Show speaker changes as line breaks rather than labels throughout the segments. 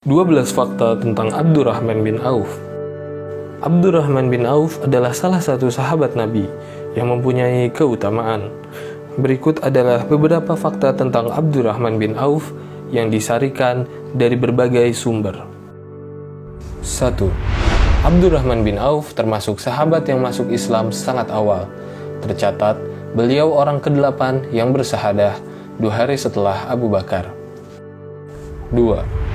12 fakta tentang Abdurrahman bin Auf. Abdurrahman bin Auf adalah salah satu sahabat Nabi yang mempunyai keutamaan. Berikut adalah beberapa fakta tentang Abdurrahman bin Auf yang disarikan dari berbagai sumber. 1. Abdurrahman bin Auf termasuk sahabat yang masuk Islam sangat awal. Tercatat, beliau orang ke-8 yang bersahadah 2 hari setelah Abu Bakar. 2.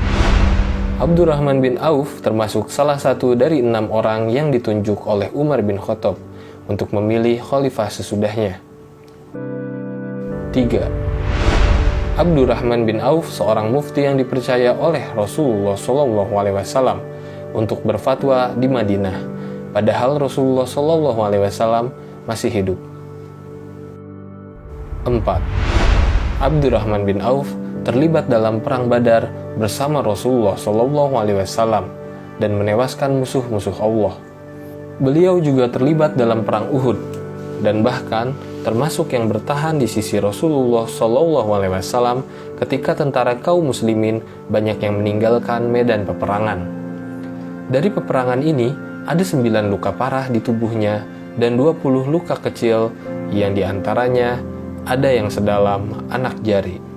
Abdurrahman bin Auf termasuk salah satu dari 6 orang yang ditunjuk oleh Umar bin Khattab untuk memilih khalifah sesudahnya. 3. Abdurrahman bin Auf seorang mufti yang dipercaya oleh Rasulullah SAW untuk berfatwa di Madinah, padahal Rasulullah SAW masih hidup. 4. Abdurrahman bin Auf terlibat dalam perang Badar bersama Rasulullah SAW dan menewaskan musuh-musuh Allah. Beliau juga terlibat dalam perang Uhud dan bahkan termasuk yang bertahan di sisi Rasulullah SAW ketika tentara kaum muslimin banyak yang meninggalkan medan peperangan. Dari peperangan ini ada 9 luka parah di tubuhnya dan 20 luka kecil yang diantaranya ada yang sedalam anak jari.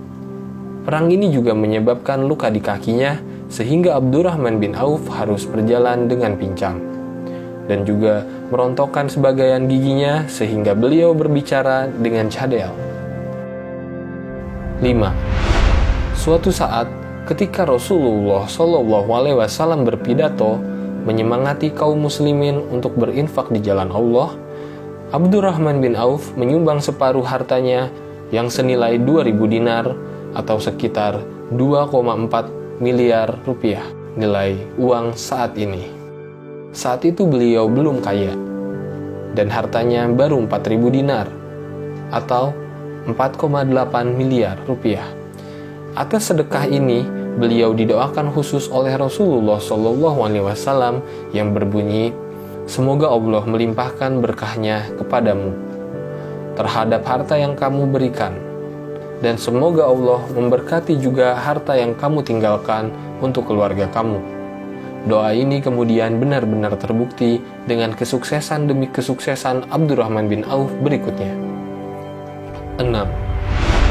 Perang ini juga menyebabkan luka di kakinya sehingga Abdurrahman bin Auf harus berjalan dengan pincang. Dan juga merontokkan sebagian giginya sehingga beliau berbicara dengan cadel. 5. Suatu saat ketika Rasulullah SAW berpidato menyemangati kaum muslimin untuk berinfak di jalan Allah, Abdurrahman bin Auf menyumbang separuh hartanya yang senilai 2.000 dinar atau sekitar 2,4 miliar rupiah nilai uang saat ini. Saat itu beliau belum kaya dan hartanya baru 4.000 dinar atau 4,8 miliar rupiah. Atas sedekah ini beliau didoakan khusus oleh Rasulullah SAW yang berbunyi, "Semoga Allah melimpahkan berkahnya kepadamu terhadap harta yang kamu berikan, dan semoga Allah memberkati juga harta yang kamu tinggalkan untuk keluarga kamu." Doa ini kemudian benar-benar terbukti dengan kesuksesan demi kesuksesan Abdurrahman bin Auf berikutnya. 6.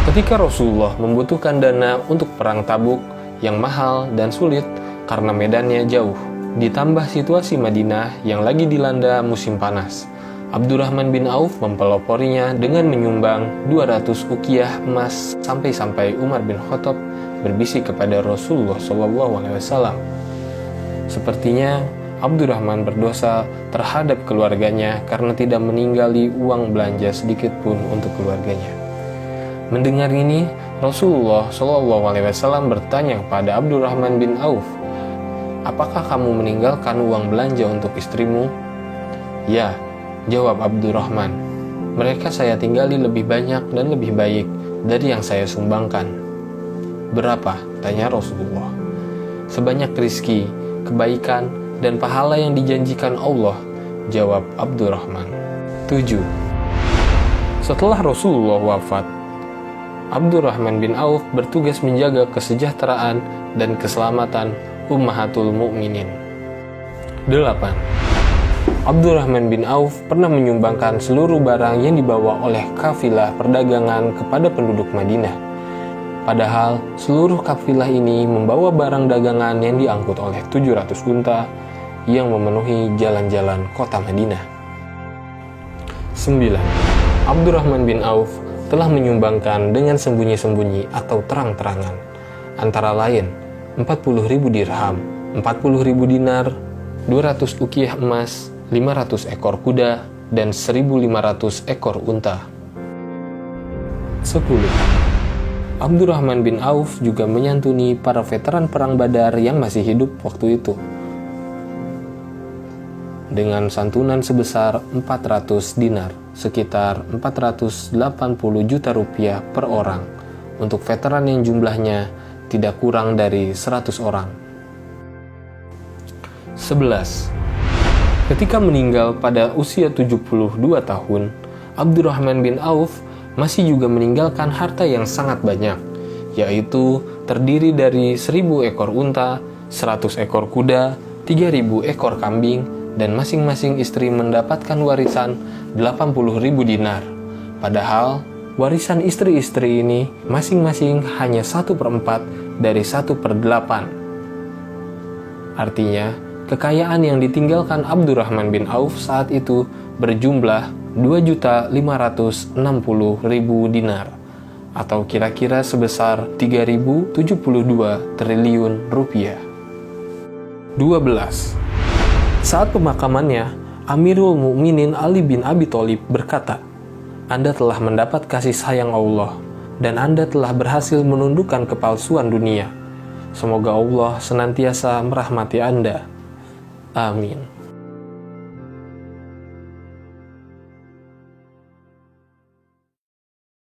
Ketika Rasulullah membutuhkan dana untuk perang Tabuk yang mahal dan sulit karena medannya jauh, ditambah situasi Madinah yang lagi dilanda musim panas, Abdurrahman bin Auf mempeloporinya dengan menyumbang 200 uqiyah emas sampai-sampai Umar bin Khattab berbisik kepada Rasulullah SAW. Sepertinya Abdurrahman berdosa terhadap keluarganya karena tidak meninggali uang belanja sedikit pun untuk keluarganya. Mendengar ini, Rasulullah SAW bertanya kepada Abdurrahman bin Auf, "Apakah kamu meninggalkan uang belanja untuk istrimu?" "Ya," jawab Abdurrahman, "mereka saya tinggali lebih banyak dan lebih baik dari yang saya sumbangkan." "Berapa?" tanya Rasulullah. "Sebanyak rizki, kebaikan, dan pahala yang dijanjikan Allah," jawab Abdurrahman. 7. Setelah Rasulullah wafat, Abdurrahman bin Auf bertugas menjaga kesejahteraan dan keselamatan Ummahatul Mukminin. 8. Abdurrahman bin Auf pernah menyumbangkan seluruh barang yang dibawa oleh kafilah perdagangan kepada penduduk Madinah. Padahal seluruh kafilah ini membawa barang dagangan yang diangkut oleh 700 unta yang memenuhi jalan-jalan kota Madinah. 9. Abdurrahman bin Auf telah menyumbangkan dengan sembunyi-sembunyi atau terang-terangan, antara lain 40.000 dirham, 40.000 dinar, 200 uqiyah emas, 500 ekor kuda, dan 1.500 ekor unta. 10. Abdurrahman bin Auf juga menyantuni para veteran perang Badar yang masih hidup waktu itu dengan santunan sebesar 400 dinar, sekitar 480 juta rupiah per orang, untuk veteran yang jumlahnya tidak kurang dari 100 orang. 11. Ketika meninggal pada usia 72 tahun, Abdurrahman bin Auf masih juga meninggalkan harta yang sangat banyak, yaitu terdiri dari 1.000 ekor unta, 100 ekor kuda, 3.000 ekor kambing, dan masing-masing istri mendapatkan warisan 80.000 dinar. Padahal, warisan istri-istri ini masing-masing hanya 1/4 dari 1/8. Artinya, kekayaan yang ditinggalkan Abdurrahman bin Auf saat itu berjumlah 2.560.000 dinar, atau kira-kira sebesar 3.072 triliun rupiah. 12. Saat pemakamannya, Amirul Mukminin Ali bin Abi Thalib berkata, "Anda telah mendapat kasih sayang Allah, dan Anda telah berhasil menundukkan kepalsuan dunia. Semoga Allah senantiasa merahmati Anda. Amin."